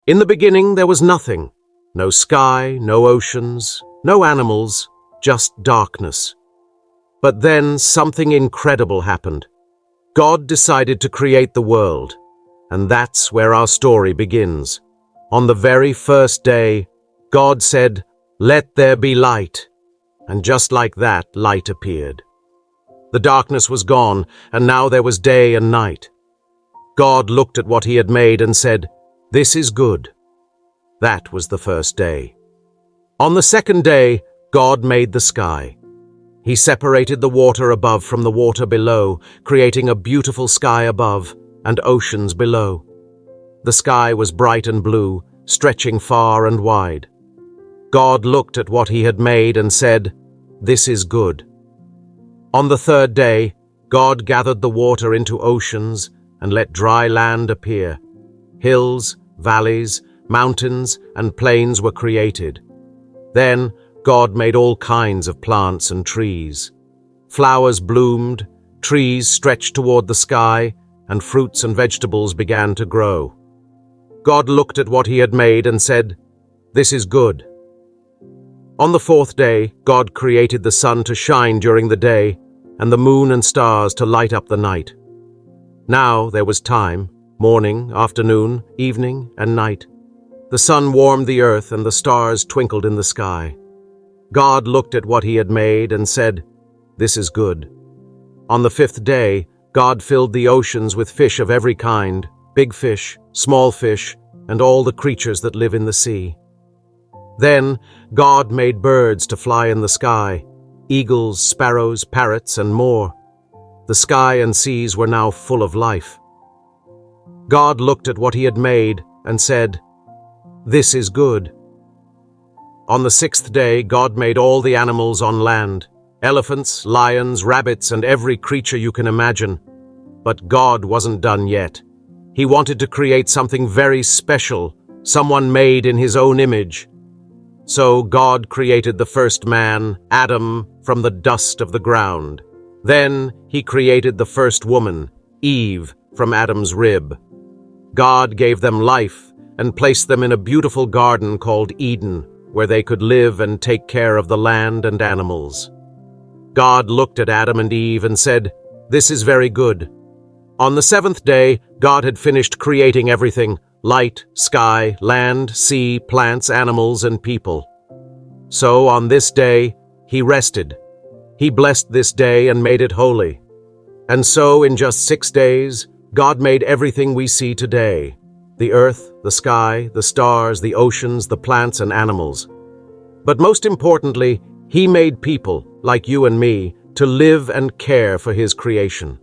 In the beginning there was nothing. No sky, no oceans, no animals, just darkness. But then something incredible happened. God decided to create the world, and that's where our story begins. On the very first day, God said, "Let there be light." And just like that, light appeared. The darkness was gone, and now there was day and night. God looked at what he had made and said, "This is good." That was the first day. On the second day, God made the sky. He separated the water above from the water below, creating a beautiful sky above and oceans below. The sky was bright and blue, stretching far and wide. God looked at what he had made and said, "This is good." On the third day, God gathered the water into oceans and let dry land appear. Hills, valleys, mountains, and plains were created. Then God made all kinds of plants and trees. Flowers bloomed, trees stretched toward the sky, and fruits and vegetables began to grow. God looked at what he had made and said, "This is good." On the fourth day, God created the sun to shine during the day, and the moon and stars to light up the night. Now there was time, morning, afternoon, evening, and night. The sun warmed the earth and the stars twinkled in the sky. God looked at what he had made and said, "This is good." On the fifth day, God filled the oceans with fish of every kind, big fish, small fish, and all the creatures that live in the sea. Then God made birds to fly in the sky, eagles, sparrows, parrots, and more. The sky and seas were now full of life. God looked at what he had made and said, "This is good." On the sixth day, God made all the animals on land, elephants, lions, rabbits, and every creature you can imagine. But God wasn't done yet. He wanted to create something very special, someone made in his own image. So God created the first man, Adam, from the dust of the ground. Then he created the first woman, Eve, from Adam's rib. God gave them life and placed them in a beautiful garden called Eden, where they could live and take care of the land and animals. God looked at Adam and Eve and said, "This is very good." On the seventh day, God had finished creating everything: light, sky, land, sea, plants, animals, and people. So on this day, he rested. He blessed this day and made it holy. And so in just 6 days, God made everything we see today: the earth, the sky, the stars, the oceans, the plants, and animals. But most importantly, he made people, like you and me, to live and care for his creation.